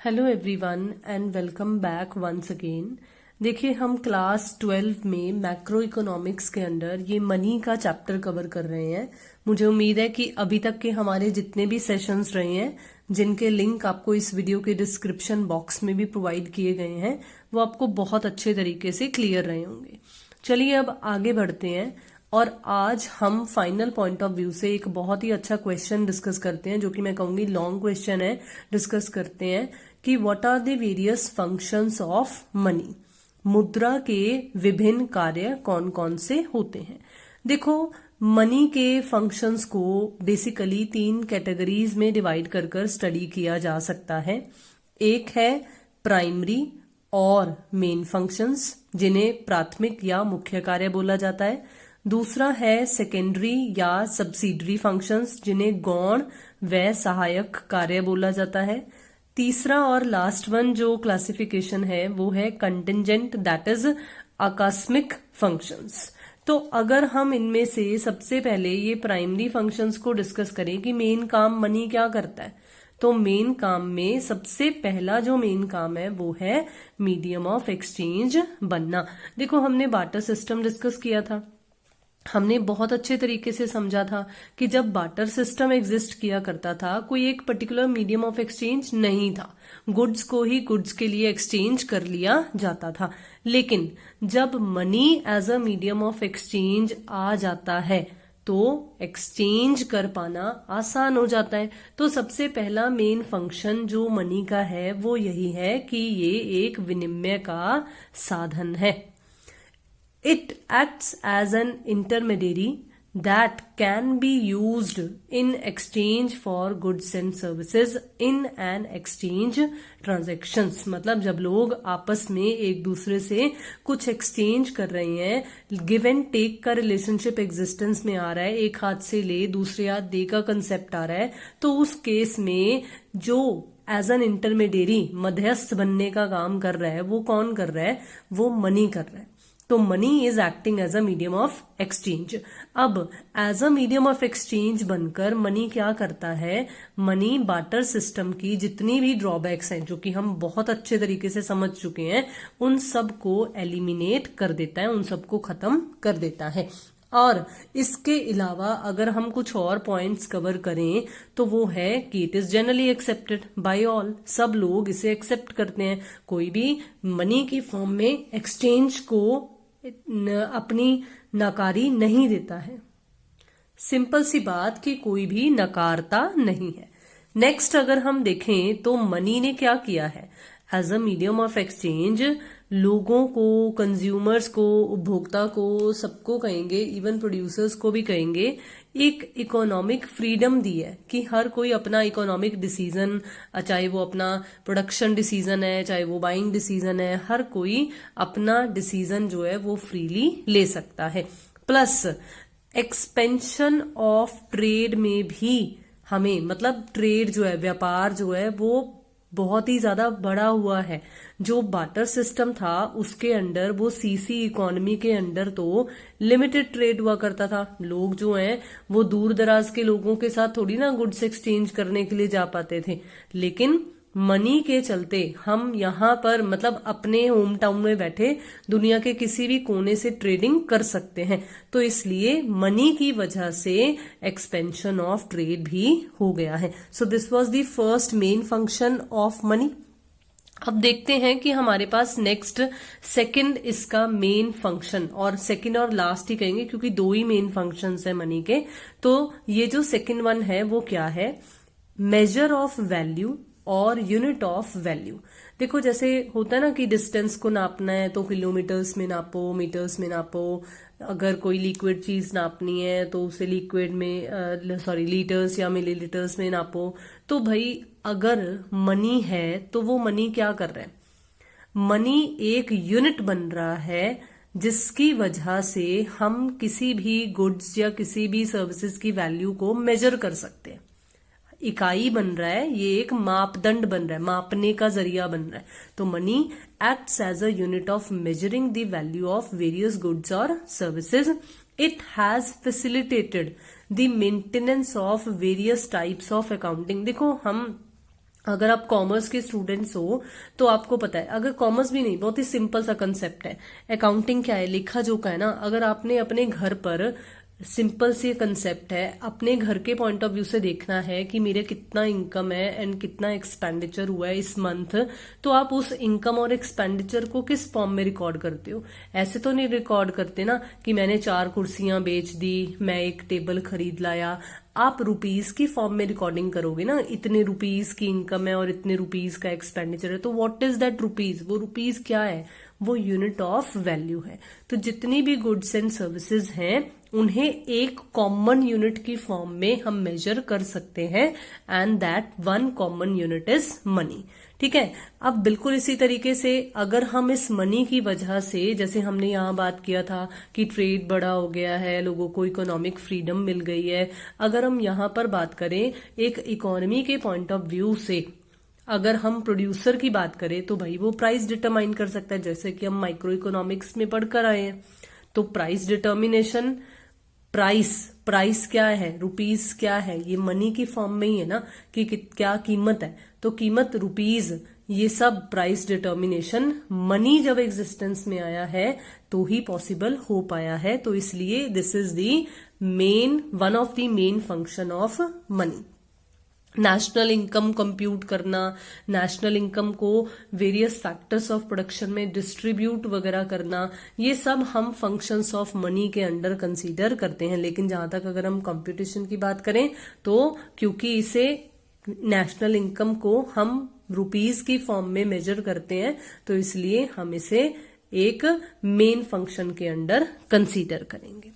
Hello everyone and welcome back once again. देखिए, हम class 12 में मैक्रो इकोनॉमिक्स के अंदर ये मनी का चैप्टर कवर कर रहे हैं। मुझे उम्मीद है कि अभी तक के हमारे जितने भी सेशंस रहे हैं, जिनके लिंक आपको इस वीडियो के डिस्क्रिप्शन बॉक्स में भी प्रोवाइड किए गए हैं, वो आपको बहुत अच्छे तरीके से क्लियर रहे होंगे। चलिए अब आगे बढ़ते हैं और आज हम फाइनल पॉइंट ऑफ व्यू से एक बहुत ही अच्छा क्वेश्चन डिस्कस करते हैं, जो कि मैं कहूंगी लॉन्ग क्वेश्चन है। डिस्कस करते हैं कि what are the various functions of money. मुद्रा के विभिन्न कार्य कौन कौन से होते हैं। देखो, मनी के फंक्शंस को बेसिकली 3 कैटेगरीज में डिवाइड कर स्टडी किया जा सकता है। एक है प्राइमरी और मेन फंक्शंस, जिन्हें प्राथमिक या मुख्य कार्य बोला जाता है। दूसरा है सेकेंडरी या सब्सिडरी फंक्शंस, जिन्हें गौण व सहायक कार्य बोला जाता है। तीसरा और लास्ट वन जो क्लासिफिकेशन है वो है कंटिंजेंट, दैट इज आकस्मिक फंक्शंस। तो अगर हम इनमें से सबसे पहले ये प्राइमरी फंक्शंस को डिस्कस करें कि मेन काम मनी क्या करता है, तो मेन काम में सबसे पहला जो मेन काम है वो है मीडियम ऑफ एक्सचेंज बनना। देखो, हमने बार्टर सिस्टम डिस्कस किया था। हमने बहुत अच्छे तरीके से समझा था कि जब बार्टर सिस्टम एग्जिस्ट किया करता था, कोई एक पर्टिकुलर मीडियम ऑफ एक्सचेंज नहीं था। गुड्स को ही गुड्स के लिए एक्सचेंज कर लिया जाता था। लेकिन जब money as a medium of exchange आ जाता है तो एक्सचेंज कर पाना आसान हो जाता है। तो सबसे पहला मेन फंक्शन जो मनी का है वो यही है कि ये एक विनिमय का साधन है। It acts as an intermediary that can be used in exchange for goods and services in an exchange transactions। मतलब जब लोग आपस में एक दूसरे से कुछ एक्सचेंज कर रहे हैं, गिव एंड टेक का रिलेशनशिप एग्जिस्टेंस में आ रहा है, एक हाथ से ले दूसरे हाथ दे का कंसेप्ट आ रहा है, तो उस केस में जो एज एन इंटरमीडिएरी मध्यस्थ बनने का काम कर रहा है वो कौन कर रहा है? वो मनी कर रहा है। तो money is acting as a medium of exchange. अब as a medium of exchange बनकर मनी क्या करता है? मनी बार्टर सिस्टम की जितनी भी ड्रॉबैक्स हैं, जो कि हम बहुत अच्छे तरीके से समझ चुके हैं, उन सब को एलिमिनेट कर देता है, उन सबको खत्म कर देता है। और इसके अलावा अगर हम कुछ और पॉइंट्स कवर करें तो वो है कि it is generally accepted by all. सब लोग इसे एक्सेप्ट करते हैं। कोई भी मनी की फॉर्म में एक्सचेंज को अपनी नकारी नहीं देता है। सिंपल सी बात कि कोई भी नकारता नहीं है। नेक्स्ट अगर हम देखें तो मनी ने क्या किया है? As a medium of exchange लोगों को, कंज्यूमर्स को, उपभोक्ता को, सबको कहेंगे, इवन प्रोड्यूसर्स को भी कहेंगे, एक इकोनॉमिक फ्रीडम दी है कि हर कोई अपना इकोनॉमिक डिसीजन, चाहे वो अपना प्रोडक्शन डिसीजन है, चाहे वो बाइंग डिसीजन है, हर कोई अपना डिसीजन जो है वो फ्रीली ले सकता है। प्लस एक्सपेंशन ऑफ ट्रेड में भी हमें, मतलब ट्रेड जो है, व्यापार जो है, वो बहुत ही ज्यादा बढ़ा हुआ है। जो बार्टर सिस्टम था उसके अंडर, वो सीसी इकोनॉमी के अंडर तो लिमिटेड ट्रेड हुआ करता था। लोग जो हैं वो दूर दराज के लोगों के साथ थोड़ी ना गुड्स एक्सचेंज करने के लिए जा पाते थे। लेकिन मनी के चलते हम यहाँ पर, मतलब अपने होम टाउन में बैठे दुनिया के किसी भी कोने से ट्रेडिंग कर सकते हैं। तो इसलिए मनी की वजह से एक्सपेंशन ऑफ ट्रेड भी हो गया है। So this was the first main function of money. अब देखते हैं कि हमारे पास नेक्स्ट सेकंड इसका मेन फंक्शन, और सेकंड और लास्ट ही कहेंगे क्योंकि 2 ही मेन फंक्शंस है मनी के। तो ये जो सेकंड वन है वो क्या है? मेजर ऑफ वैल्यू और यूनिट ऑफ वैल्यू। देखो, जैसे होता है ना कि डिस्टेंस को नापना है तो किलोमीटर्स में नापो, मीटर्स में नापो। अगर कोई लिक्विड चीज नापनी है तो उसे लिक्विड में, लीटर्स या मिलीलीटर्स में नापो। तो भाई अगर मनी है तो वो मनी क्या कर रहा है? मनी एक यूनिट बन रहा है जिसकी वजह से हम किसी भी गुड्स या किसी भी सर्विसेज की वैल्यू को मेजर कर सकते हैं। इकाई बन रहा है, ये एक मापदंड बन रहा है, मापने का जरिया बन रहा है। तो money acts as a unit of measuring the value of various goods और services. It has facilitated the maintenance of various types of accounting. देखो, हम अगर आप कॉमर्स के स्टूडेंट्स हो तो आपको पता है, अगर कॉमर्स भी नहीं, बहुत ही सिंपल सा कंसेप्ट है। अकाउंटिंग क्या है, लेखा जोखा है ना। अगर आपने अपने घर पर, सिंपल सी कंसेप्ट है, अपने घर के पॉइंट ऑफ व्यू से देखना है कि मेरे कितना इनकम है एंड कितना एक्सपेंडिचर हुआ है इस मंथ, तो आप उस इनकम और एक्सपेंडिचर को किस फॉर्म में रिकॉर्ड करते हो? ऐसे तो नहीं रिकॉर्ड करते ना कि मैंने 4 कुर्सियां बेच दी, मैं एक टेबल खरीद लाया। आप रुपीज की फॉर्म में रिकॉर्डिंग करोगे ना, इतने रुपीज की इनकम है और इतने रुपीज का एक्सपेंडिचर है। तो व्हाट इज दैट रुपीज? वो रुपीज क्या है? वो यूनिट ऑफ वैल्यू है। तो जितनी भी गुड्स एंड सर्विसेज हैं उन्हें एक कॉमन यूनिट की फॉर्म में हम मेजर कर सकते हैं, and that one common unit is money. ठीक है। अब बिल्कुल इसी तरीके से अगर हम इस मनी की वजह से, जैसे हमने यहाँ बात किया था कि ट्रेड बड़ा हो गया है, लोगों को इकोनॉमिक फ्रीडम मिल गई है, अगर हम यहाँ पर बात करें एक इकोनॉमी के पॉइंट ऑफ व्यू से, अगर हम प्रोड्यूसर की बात करें तो भाई वो प्राइस डिटरमाइन कर सकता है, जैसे कि हम माइक्रो इकोनॉमिक्स में पढ़कर आए हैं। तो प्राइस डिटर्मिनेशन, प्राइस क्या है, रुपीज क्या है, ये मनी की फॉर्म में ही है ना कि क्या कीमत है। तो कीमत, रुपीज, ये सब प्राइस डिटर्मिनेशन मनी जब एग्जिस्टेंस में आया है तो ही पॉसिबल हो पाया है। तो इसलिए this is the main, one of the main function of money. National income compute करना, नेशनल इनकम को वेरियस फैक्टर्स ऑफ प्रोडक्शन में डिस्ट्रीब्यूट वगैरह करना, ये सब हम फंक्शंस ऑफ मनी के अंडर कंसीडर करते हैं। लेकिन जहां तक अगर हम कंप्यूटेशन की बात करें तो क्योंकि इसे, नेशनल इनकम को हम रुपीज की फॉर्म में मेजर करते हैं, तो इसलिए हम इसे एक मेन फंक्शन के अंडर कंसीडर करेंगे।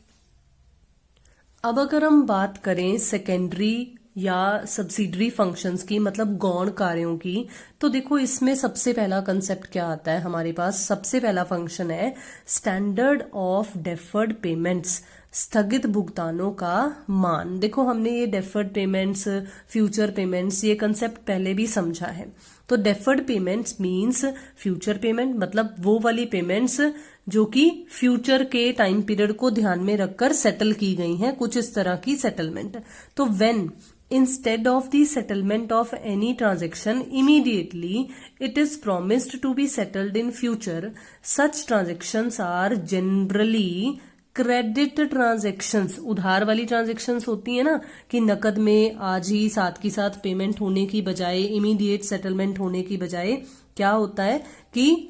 अब अगर हम बात करें सेकेंडरी या सब्सिडरी फंक्शंस की, मतलब गौण कार्यों की, तो देखो इसमें सबसे पहला कंसेप्ट क्या आता है हमारे पास? सबसे पहला फंक्शन है स्टैंडर्ड ऑफ डेफर्ड पेमेंट्स, स्थगित भुगतानों का मान। देखो हमने ये डेफर्ड पेमेंट्स, फ्यूचर पेमेंट्स, ये कंसेप्ट पहले भी समझा है। तो deferred payments means future payment, मतलब वो वाली पेमेंट्स जो कि फ्यूचर के टाइम पीरियड को ध्यान में रखकर सेटल की गई हैं, कुछ इस तरह की सेटलमेंट। तो when instead of the settlement of any transaction immediately it is promised to be settled in future, such transactions are generally credit transactions. उधार वाली ट्रांजेक्शंस होती है ना कि नकद में आज ही साथ की साथ पेमेंट होने की बजाय, इमीडिएट सेटलमेंट होने की बजाय क्या होता है कि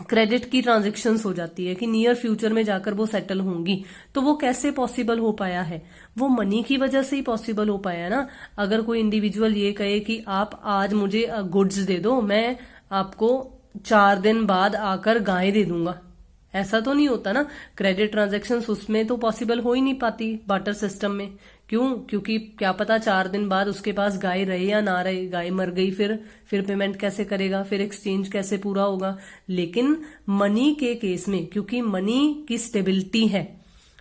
क्रेडिट की ट्रांजेक्शन्स हो जाती है कि नियर फ्यूचर में जाकर वो सेटल होंगी। तो वो कैसे पॉसिबल हो पाया है? वो मनी की वजह से ही पॉसिबल हो पाया है ना। अगर कोई इंडिविजुअल ये कहे कि आप आज मुझे गुड्स दे दो, मैं आपको 4 दिन बाद आकर गाय दे दूंगा, ऐसा तो नहीं होता ना। क्रेडिट ट्रांजेक्शन्स उसमें तो पॉसिबल हो ही नहीं पाती बार्टर सिस्टम में। क्यों? क्योंकि क्या पता 4 दिन बाद उसके पास गाय रहे या ना रहे, गाय मर गई, फिर पेमेंट कैसे करेगा, फिर एक्सचेंज कैसे पूरा होगा। लेकिन मनी के केस में, क्योंकि मनी की स्टेबिलिटी है,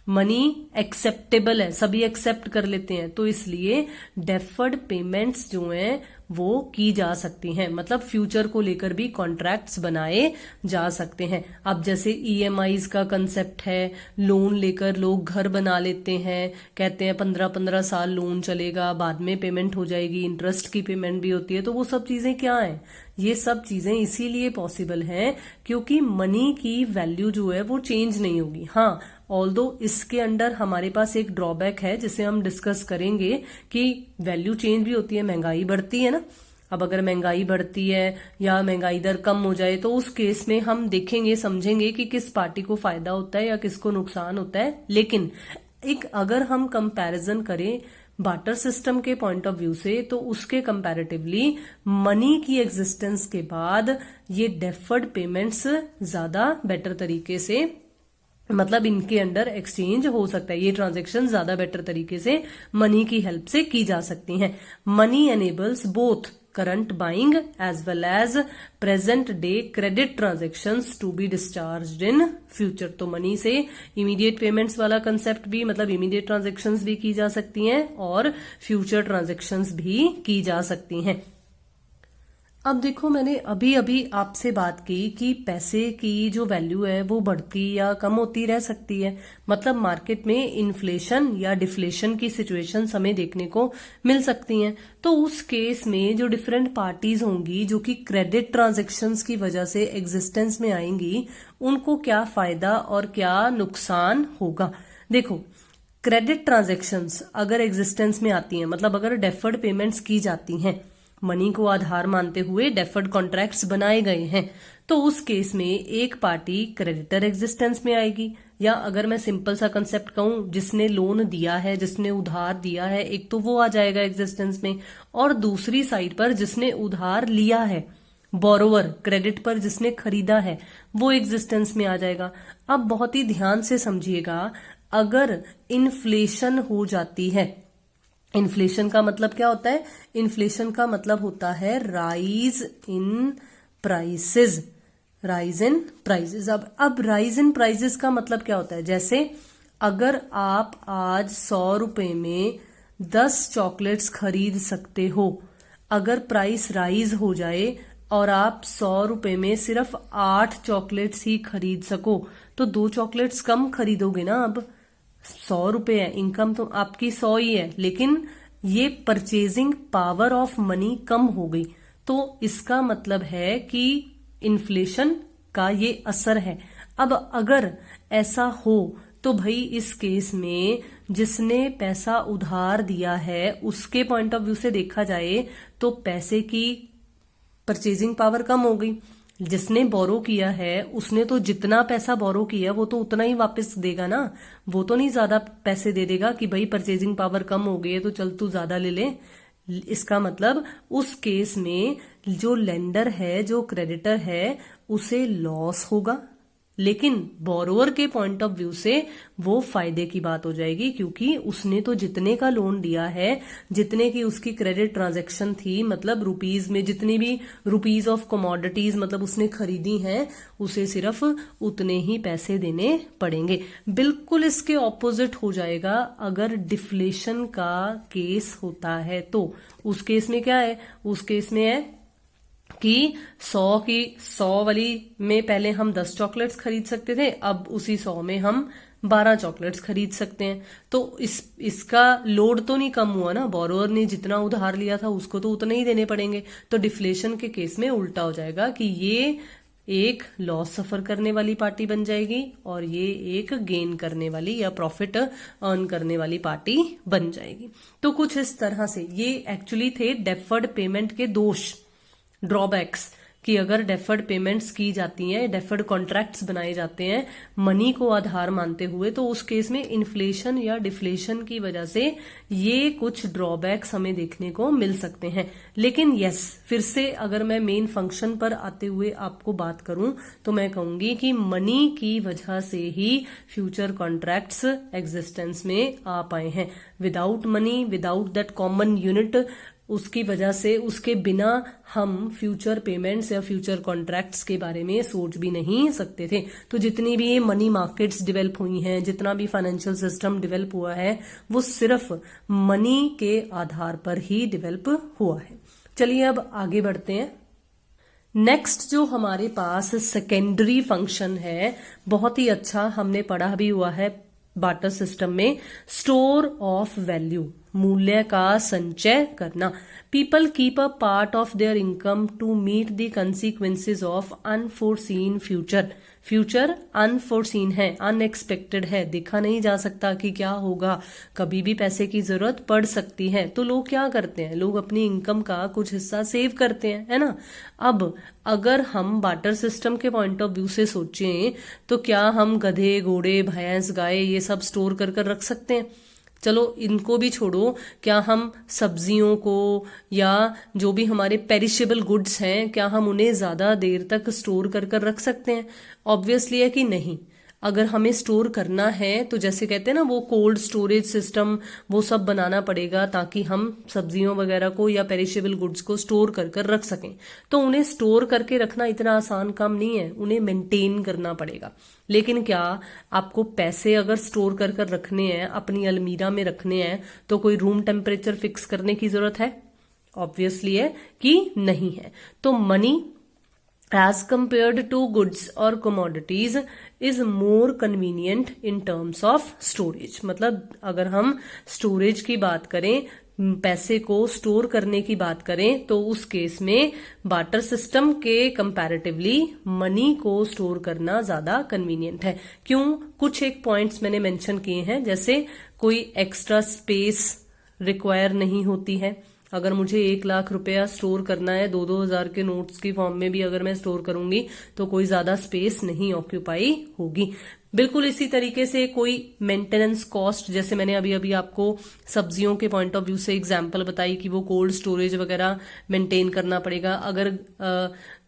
मनी एक्सेप्टेबल है, सभी एक्सेप्ट कर लेते हैं, तो इसलिए डेफर्ड पेमेंट्स जो हैं वो की जा सकती हैं। मतलब फ्यूचर को लेकर भी कॉन्ट्रैक्ट्स बनाए जा सकते हैं। अब जैसे ईएमआईज का कंसेप्ट है, लोन लेकर लोग घर बना लेते हैं, कहते हैं 15-15 साल लोन चलेगा, बाद में पेमेंट हो जाएगी, इंटरेस्ट की पेमेंट भी होती है। तो वो सब चीजें क्या है? ये सब चीजें इसीलिए पॉसिबल हैं क्योंकि मनी की वैल्यू जो है वो चेंज नहीं होगी। हाँ, ऑल्दो इसके अंडर हमारे पास एक ड्रॉबैक है जिसे हम डिस्कस करेंगे कि वैल्यू चेंज भी होती है, महंगाई बढ़ती है ना। अब अगर महंगाई बढ़ती है या महंगाई दर कम हो जाए तो उस केस में हम देखेंगे, समझेंगे कि किस पार्टी को फायदा होता है या किसको नुकसान होता है। लेकिन एक अगर हम कंपैरिजन करें बार्टर सिस्टम के पॉइंट ऑफ व्यू से, तो उसके कंपैरेटिवली मनी की एग्जिस्टेंस के बाद ये डेफर्ड पेमेंट्स ज्यादा बेटर तरीके से, मतलब इनके अंडर एक्सचेंज हो सकता है, ये ट्रांजेक्शन ज्यादा बेटर तरीके से मनी की हेल्प से की जा सकती हैं। Money enables both current buying as well as present day credit transactions to be discharged in future. तो मनी से इमीडिएट पेमेंट्स वाला कंसेप्ट भी, मतलब इमीडिएट ट्रांजेक्शन्स भी की जा सकती हैं और फ्यूचर ट्रांजेक्शन्स भी की जा सकती हैं। अब देखो, मैंने अभी अभी आपसे बात की कि पैसे की जो वैल्यू है वो बढ़ती या कम होती रह सकती है। मतलब मार्केट में इन्फ्लेशन या डिफ्लेशन की सिचुएशन हमें देखने को मिल सकती हैं। तो उस केस में जो डिफरेंट पार्टीज होंगी जो कि क्रेडिट ट्रांजैक्शंस की वजह से एग्जिस्टेंस में आएंगी, उनको क्या फायदा और क्या नुकसान होगा। देखो, क्रेडिट ट्रांजैक्शंस अगर एग्जिस्टेंस में आती हैं, मतलब अगर डेफर्ड पेमेंट्स की जाती हैं, मनी को आधार मानते हुए डेफर्ड कॉन्ट्रैक्ट्स बनाए गए हैं, तो उस केस में एक पार्टी क्रेडिटर एग्जिस्टेंस में आएगी। या अगर मैं सिंपल सा कंसेप्ट कहूं, जिसने लोन दिया है, जिसने उधार दिया है, एक तो वो आ जाएगा एग्जिस्टेंस में, और दूसरी साइड पर जिसने उधार लिया है, बोरोवर, क्रेडिट पर जिसने खरीदा है, वो एग्जिस्टेंस में आ जाएगा। अब बहुत ही ध्यान से समझिएगा, अगर इन्फ्लेशन हो जाती है, इन्फ्लेशन का मतलब क्या होता है? इन्फ्लेशन का मतलब होता है rise in prices, rise in prices. अब राइज इन प्राइसेस का मतलब क्या होता है? जैसे अगर आप आज 100 रुपए में 10 चॉकलेट्स खरीद सकते हो, अगर प्राइस राइज हो जाए और आप 100 रुपए में सिर्फ 8 चॉकलेट्स ही खरीद सको, तो 2 चॉकलेट्स कम खरीदोगे ना। अब 100 रुपए है, इनकम तो आपकी 100 ही है, लेकिन ये परचेजिंग पावर ऑफ मनी कम हो गई। तो इसका मतलब है कि इन्फ्लेशन का ये असर है। अब अगर ऐसा हो तो भाई इस केस में जिसने पैसा उधार दिया है उसके पॉइंट ऑफ व्यू से देखा जाए तो पैसे की परचेजिंग पावर कम हो गई। जिसने बोरो किया है उसने तो जितना पैसा बोरो किया वो तो उतना ही वापस देगा ना, वो तो नहीं ज्यादा पैसे दे देगा कि भाई परचेजिंग पावर कम हो गई है तो चल तू ज्यादा ले ले। इसका मतलब उस केस में जो लेंडर है, जो क्रेडिटर है, उसे लॉस होगा, लेकिन बोरोवर के पॉइंट ऑफ व्यू से वो फायदे की बात हो जाएगी, क्योंकि उसने तो जितने का लोन दिया है, जितने की उसकी क्रेडिट ट्रांजैक्शन थी, मतलब रुपीज में जितनी भी रुपीज ऑफ कमोडिटीज मतलब उसने खरीदी हैं, उसे सिर्फ उतने ही पैसे देने पड़ेंगे। बिल्कुल इसके ऑपोजिट हो जाएगा अगर डिफ्लेशन का केस होता है। तो उस केस में क्या है? उस केस में है कि 100 वाली में पहले हम 10 चॉकलेट्स खरीद सकते थे, अब उसी 100 में हम 12 चॉकलेट्स खरीद सकते हैं। तो इसका लोड तो नहीं कम हुआ ना, बोरोवर ने जितना उधार लिया था उसको तो उतने ही देने पड़ेंगे। तो डिफ्लेशन के केस में उल्टा हो जाएगा कि ये एक लॉस सफर करने वाली पार्टी बन जाएगी और ये एक गेन करने वाली या प्रॉफिट अर्न करने वाली पार्टी बन जाएगी। तो कुछ इस तरह से ये एक्चुअली थे डेफर्ड पेमेंट के दोष, ड्रॉबैक्स, कि अगर डेफर्ड पेमेंट्स की जाती हैं, डेफर्ड कॉन्ट्रैक्ट्स बनाए जाते हैं मनी को आधार मानते हुए, तो उस केस में इन्फ्लेशन या डिफ्लेशन की वजह से ये कुछ ड्रॉबैक्स हमें देखने को मिल सकते हैं। लेकिन यस, फिर से अगर मैं मेन फंक्शन पर आते हुए आपको बात करूं तो मैं कहूंगी कि मनी की वजह से ही फ्यूचर कॉन्ट्रैक्ट्स एग्जिस्टेंस में आ पाए हैं। Without money, without that common unit, उसकी वजह से, उसके बिना हम फ्यूचर पेमेंट्स या फ्यूचर कॉन्ट्रैक्ट्स के बारे में सोच भी नहीं सकते थे। तो जितनी भी ये मनी मार्केट्स डेवलप हुई हैं, जितना भी फाइनेंशियल सिस्टम डेवलप हुआ है, वो सिर्फ मनी के आधार पर ही डेवलप हुआ है। चलिए अब आगे बढ़ते हैं। नेक्स्ट जो हमारे पास सेकेंडरी फंक्शन है, बहुत ही अच्छा हमने पढ़ा भी हुआ है बार्टर सिस्टम में, स्टोर ऑफ वैल्यू, मूल्य का संचय करना। People keep a part of their income to meet the consequences of unforeseen future. Future unforeseen है, अनएक्सपेक्टेड है, देखा नहीं जा सकता कि क्या होगा, कभी भी पैसे की जरूरत पड़ सकती है। तो लोग क्या करते हैं? लोग अपनी इनकम का कुछ हिस्सा सेव करते हैं, है ना। अब अगर हम बार्टर सिस्टम के पॉइंट ऑफ व्यू से सोचें तो क्या हम गधे, घोड़े, भैंस, गाय ये सब स्टोर कर कर रख सकते हैं? चलो इनको भी छोड़ो, क्या हम सब्जियों को या जो भी हमारे पेरिशेबल गुड्स हैं, क्या हम उन्हें ज्यादा देर तक स्टोर कर कर रख सकते हैं? ऑब्वियसली है कि नहीं। अगर हमें स्टोर करना है तो जैसे कहते हैं ना, वो कोल्ड स्टोरेज सिस्टम, वो सब बनाना पड़ेगा ताकि हम सब्जियों वगैरह को या पेरिशेबल गुड्स को स्टोर कर कर रख सकें। तो उन्हें स्टोर करके रखना इतना आसान काम नहीं है, उन्हें मेंटेन करना पड़ेगा। लेकिन क्या आपको पैसे अगर स्टोर कर कर रखने हैं, अपनी अलमीरा में रखने हैं, तो कोई रूम टेम्परेचर फिक्स करने की जरूरत है? ऑब्वियसली है कि नहीं है। तो money as compared to goods और commodities is more convenient in terms of storage. मतलब अगर हम स्टोरेज की बात करें, पैसे को स्टोर करने की बात करें, तो उस केस में बार्टर सिस्टम के कंपैरेटिवली मनी को स्टोर करना ज्यादा कन्वीनियंट है। क्यों? कुछ एक पॉइंट्स मैंने मेंशन किए हैं, जैसे कोई एक्स्ट्रा स्पेस रिक्वायर नहीं होती है। अगर मुझे 1 लाख रुपया स्टोर करना है 2-2 हजार के नोट्स की फॉर्म में भी अगर मैं स्टोर करूंगी तो कोई ज्यादा स्पेस नहीं ऑक्यूपाई होगी। बिल्कुल इसी तरीके से कोई मेंटेनेंस कॉस्ट, जैसे मैंने अभी अभी आपको सब्जियों के पॉइंट ऑफ व्यू से एग्जांपल बताई कि वो कोल्ड स्टोरेज वगैरह मेंटेन करना पड़ेगा। अगर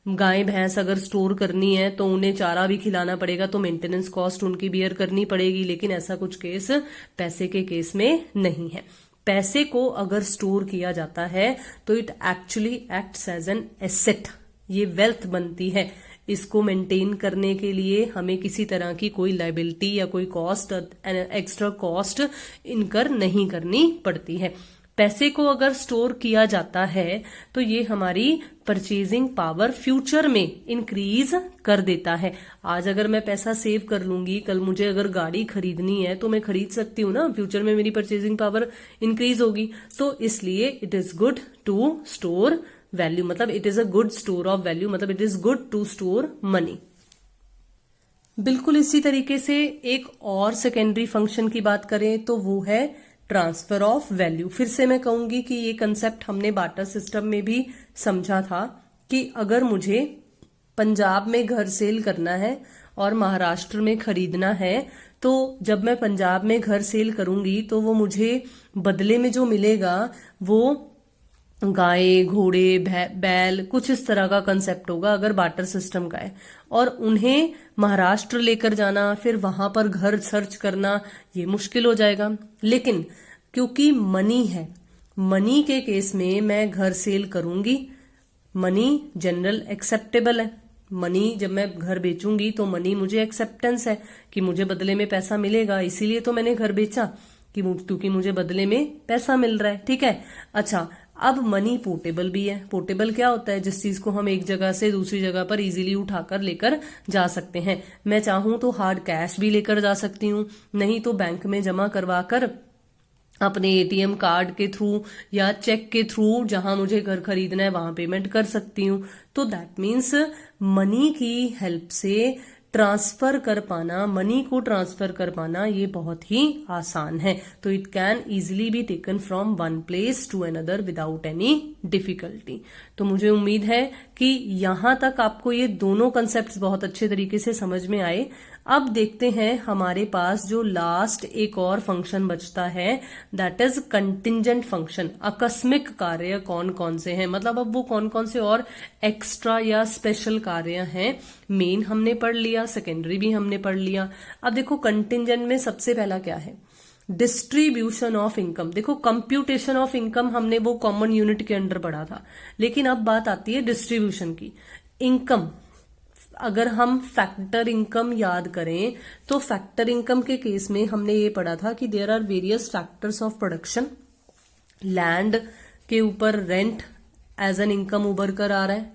गाय भैंस अगर स्टोर करनी है तो उन्हें चारा भी खिलाना पड़ेगा, तो मेंटेनेंस कॉस्ट उनकी बियर करनी पड़ेगी। लेकिन ऐसा कुछ केस पैसे के केस में नहीं है। पैसे को अगर स्टोर किया जाता है तो it actually acts as an asset, ये वेल्थ बनती है। इसको मेंटेन करने के लिए हमें किसी तरह की कोई लायबिलिटी या कोई कॉस्ट, एक्स्ट्रा कॉस्ट इनकर नहीं करनी पड़ती है। पैसे को अगर स्टोर किया जाता है तो ये हमारी परचेजिंग पावर फ्यूचर में इंक्रीज कर देता है। आज अगर मैं पैसा सेव कर लूंगी, कल मुझे अगर गाड़ी खरीदनी है तो मैं खरीद सकती हूँ ना, फ्यूचर में मेरी परचेजिंग पावर इंक्रीज होगी। तो इसलिए it is good to store value, मतलब it is a good store of value, मतलब it is good to store money. बिल्कुल इसी तरीके से एक और सेकेंडरी फंक्शन की बात करें तो वो है ट्रांसफर ऑफ वैल्यू। फिर से मैं कहूंगी कि ये कंसेप्ट हमने बार्टर सिस्टम में भी समझा था कि अगर मुझे पंजाब में घर सेल करना है और महाराष्ट्र में खरीदना है, तो जब मैं पंजाब में घर सेल करूंगी तो वो मुझे बदले में जो मिलेगा वो गाय, घोड़े, बैल, कुछ इस तरह का कंसेप्ट होगा अगर बार्टर सिस्टम का है। और उन्हें महाराष्ट्र लेकर जाना, फिर वहां पर घर सर्च करना, ये मुश्किल हो जाएगा। लेकिन क्योंकि मनी है, मनी के केस में मैं घर सेल करूंगी, मनी जनरल एक्सेप्टेबल है। मनी जब मैं घर बेचूंगी तो मनी मुझे एक्सेप्टेंस है कि मुझे बदले में पैसा मिलेगा, इसीलिए तो मैंने घर बेचा कि क्योंकि मुझे बदले में पैसा मिल रहा है। ठीक है, अच्छा अब मनी पोर्टेबल भी है। पोर्टेबल क्या होता है? जिस चीज को हम एक जगह से दूसरी जगह पर इजीली उठाकर लेकर जा सकते हैं। मैं चाहूं तो हार्ड कैश भी लेकर जा सकती हूँ, नहीं तो बैंक में जमा करवाकर अपने एटीएम कार्ड के थ्रू या चेक के थ्रू जहां मुझे घर खरीदना है वहां पेमेंट कर सकती हूँ। तो दैट मीन्स मनी की हेल्प से ट्रांसफर कर पाना, मनी को ट्रांसफर कर पाना, ये बहुत ही आसान है। तो it can easily be taken from one place to another without any difficulty. तो मुझे उम्मीद है कि यहां तक आपको ये दोनों कंसेप्ट्स बहुत अच्छे तरीके से समझ में आए। अब देखते हैं हमारे पास जो लास्ट एक और फंक्शन बचता है, दैट इज कंटिंजेंट फंक्शन। आकस्मिक कार्य कौन कौन से हैं, मतलब अब वो कौन कौन से और एक्स्ट्रा या स्पेशल कार्य हैं। मेन हमने पढ़ लिया, सेकेंडरी भी हमने पढ़ लिया। अब देखो कंटिंजेंट में सबसे पहला क्या है? Distribution of income. देखो कंप्यूटेशन ऑफ इनकम हमने वो कॉमन यूनिट के अंडर पढ़ा था, लेकिन अब बात आती है डिस्ट्रीब्यूशन की। इनकम, अगर हम फैक्टर इनकम याद करें तो फैक्टर इनकम के केस में हमने ये पढ़ा था कि there are various factors of production. Land के ऊपर रेंट एज एन इनकम उभर कर आ रहा है।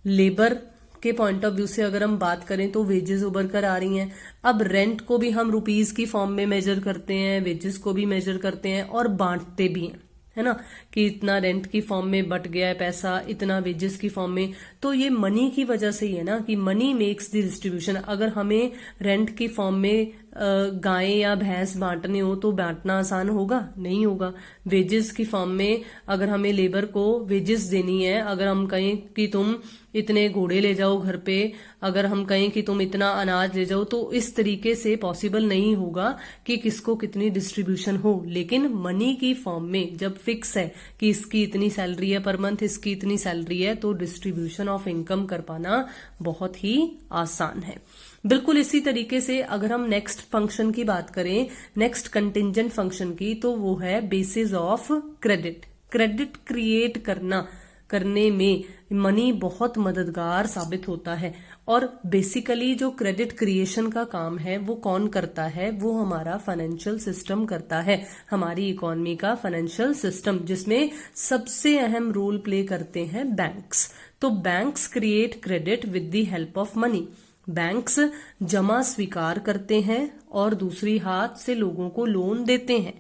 लेबर के पॉइंट ऑफ व्यू से अगर हम बात करें तो वेजेस उभर कर आ रही हैं। अब रेंट को भी हम रुपीज की फॉर्म में मेजर करते हैं, वेजेस को भी मेजर करते हैं और बांटते भी हैं, है ना, कि इतना रेंट की फॉर्म में बट गया है पैसा, इतना वेजेस की फॉर्म में। तो ये मनी की वजह से ही है ना कि मनी मेक्स द डिस्ट्रीब्यूशन। अगर हमें रेंट की फॉर्म में गाय या भैंस बांटने हो तो बांटना आसान होगा? नहीं होगा। वेजेस की फॉर्म में अगर हमें लेबर को वेजेस देनी है, अगर हम कहें कि तुम इतने घोड़े ले जाओ घर पे, अगर हम कहें कि तुम इतना अनाज ले जाओ, तो इस तरीके से पॉसिबल नहीं होगा कि किसको कितनी डिस्ट्रीब्यूशन हो। लेकिन मनी की फॉर्म में जब फिक्स है कि इसकी इतनी सैलरी है पर मंथ, इसकी इतनी सैलरी है, तो डिस्ट्रीब्यूशन ऑफ इनकम कर पाना बहुत ही आसान है। बिल्कुल इसी तरीके से अगर हम नेक्स्ट फंक्शन की बात करें, नेक्स्ट कंटिंजेंट फंक्शन की, तो वो है basis of credit. Credit create करना करने में मनी बहुत मददगार साबित होता है। और बेसिकली जो क्रेडिट क्रिएशन का काम है वो कौन करता है, वो हमारा फाइनेंशियल सिस्टम करता है, हमारी इकोनॉमी का फाइनेंशियल सिस्टम, जिसमें सबसे अहम रोल प्ले करते हैं बैंक्स। तो banks create credit with the help of money. Banks जमा स्वीकार करते हैं और दूसरी हाथ से लोगों को लोन देते हैं।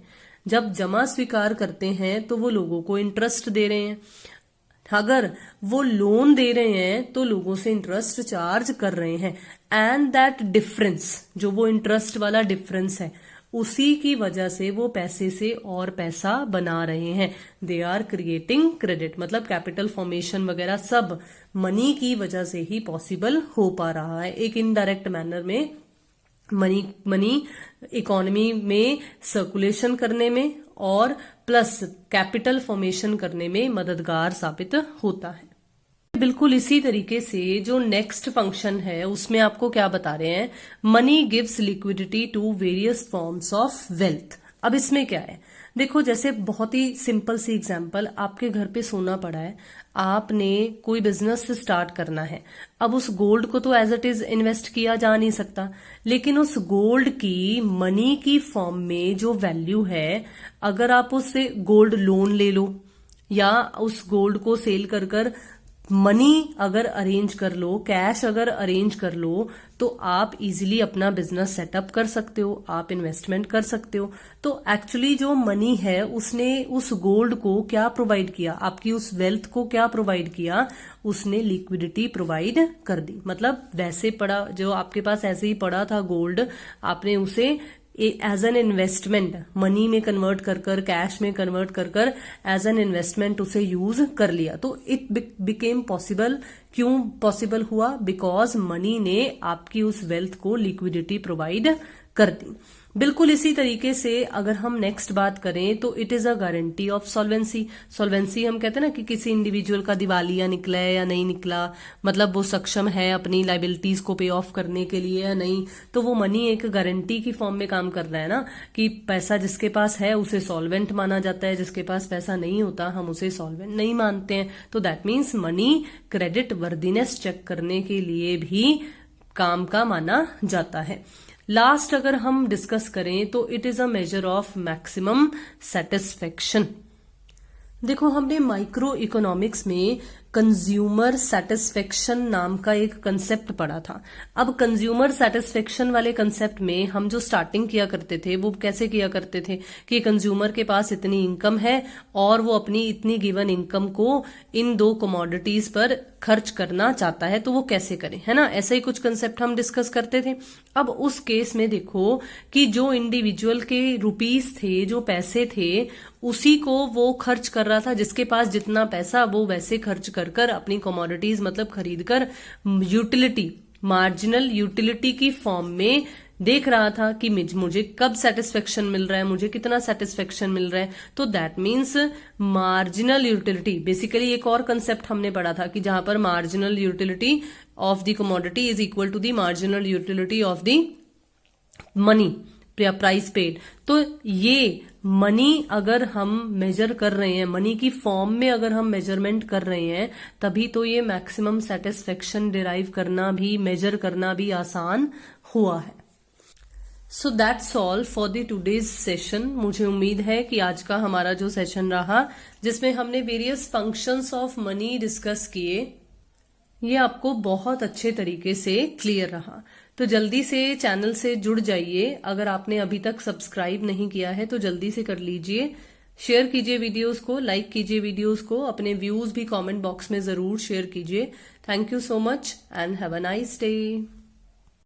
जब जमा स्वीकार करते हैं तो वो लोगों को इंटरेस्ट दे रहे हैं, अगर वो लोन दे रहे हैं तो लोगों से इंटरेस्ट चार्ज कर रहे हैं। एंड दैट डिफरेंस, जो वो इंटरेस्ट वाला डिफरेंस है, उसी की वजह से वो पैसे से और पैसा बना रहे हैं। दे आर क्रिएटिंग क्रेडिट, मतलब कैपिटल फॉर्मेशन वगैरह सब मनी की वजह से ही पॉसिबल हो पा रहा है। एक इनडायरेक्ट मैनर में मनी इकोनॉमी में सर्कुलेशन करने में और प्लस कैपिटल फॉर्मेशन करने में मददगार साबित होता है। बिल्कुल इसी तरीके से जो नेक्स्ट फंक्शन है उसमें आपको क्या बता रहे हैं, money gives liquidity to various forms of wealth. अब इसमें क्या है, देखो जैसे बहुत ही सिंपल सी एग्जांपल, आपके घर पे सोना पड़ा है, आपने कोई बिजनेस स्टार्ट करना है। अब उस गोल्ड को तो एज इट इज इन्वेस्ट किया जा नहीं सकता, लेकिन उस गोल्ड की मनी की फॉर्म में जो वैल्यू है, अगर आप उससे गोल्ड लोन ले लो या उस गोल्ड को सेल कर मनी अगर अरेंज कर लो, कैश अगर अरेंज कर लो, तो आप इजीली अपना बिजनेस सेटअप कर सकते हो, आप इन्वेस्टमेंट कर सकते हो। तो एक्चुअली जो मनी है उसने उस गोल्ड को क्या प्रोवाइड किया, आपकी उस वेल्थ को क्या प्रोवाइड किया, उसने लिक्विडिटी प्रोवाइड कर दी। मतलब वैसे पड़ा, जो आपके पास ऐसे ही पड़ा था गोल्ड, आपने उसे एज एन इन्वेस्टमेंट मनी में कन्वर्ट कर कैश में कन्वर्ट कर एज एन इन्वेस्टमेंट उसे यूज कर लिया। तो इट बिकेम पॉसिबल। क्यों पॉसिबल हुआ? बिकॉज मनी ने आपकी उस वेल्थ को लिक्विडिटी प्रोवाइड कर दी। बिल्कुल इसी तरीके से अगर हम नेक्स्ट बात करें तो it is a guarantee of solvency. Solvency हम कहते हैं ना कि किसी इंडिविजुअल का दिवालिया निकला है या नहीं निकला, मतलब वो सक्षम है अपनी लाइबिलिटीज को पे ऑफ करने के लिए या नहीं, तो वो मनी एक गारंटी की फॉर्म में काम कर रहा है ना, कि पैसा जिसके पास है उसे सॉल्वेंट माना जाता है, जिसके पास पैसा नहीं होता हम उसे सॉल्वेंट नहीं मानते हैं। तो that means money creditworthiness check करने के लिए भी काम का माना जाता है। लास्ट अगर हम डिस्कस करें तो it is a measure of maximum satisfaction. देखो हमने माइक्रो इकोनॉमिक्स में कंज्यूमर सेटिस्फेक्शन नाम का एक कंसेप्ट पढ़ा था। अब कंज्यूमर सेटिस्फेक्शन वाले कंसेप्ट में हम जो स्टार्टिंग किया करते थे वो कैसे किया करते थे कि कंज्यूमर के पास इतनी इनकम है और वो अपनी इतनी गिवन इनकम को इन दो कमोडिटीज पर खर्च करना चाहता है, तो वो कैसे करे, है ना। ऐसा ही कुछ कंसेप्ट हम डिस्कस करते थे। अब उस केस में देखो कि जो इंडिविजुअल के रुपीस थे, जो पैसे थे, उसी को वो खर्च कर रहा था, जिसके पास जितना पैसा वो वैसे खर्च कर अपनी कमोडिटीज मतलब खरीद कर यूटिलिटी, मार्जिनल यूटिलिटी की फॉर्म में देख रहा था कि मुझे कब सेटिस्फेक्शन मिल रहा है, मुझे कितना सेटिस्फेक्शन मिल रहा है। तो that means marginal utility, basically एक और कंसेप्ट हमने पढ़ा था कि जहां पर marginal utility of the commodity is equal to the marginal utility of the money price paid. तो ये मनी अगर हम मेजर कर रहे हैं, मनी की फॉर्म में अगर हम मेजरमेंट कर रहे हैं, तभी तो ये मैक्सिमम सेटिस्फेक्शन डिराइव करना भी, मेजर करना भी आसान हुआ है। So that's all for the today's session. मुझे उम्मीद है कि आज का हमारा जो सेशन रहा, जिसमें हमने various functions of money discuss किए, ये आपको बहुत अच्छे तरीके से क्लियर रहा। तो जल्दी से चैनल से जुड़ जाइए। अगर आपने अभी तक सब्सक्राइब नहीं किया है तो जल्दी से कर लीजिए। शेयर कीजिए वीडियोस को, लाइक कीजिए वीडियोस को, अपने व्यूज भी कमेंट बॉक्स में जरूर शेयर कीजिए। Thank you so much and have a nice day.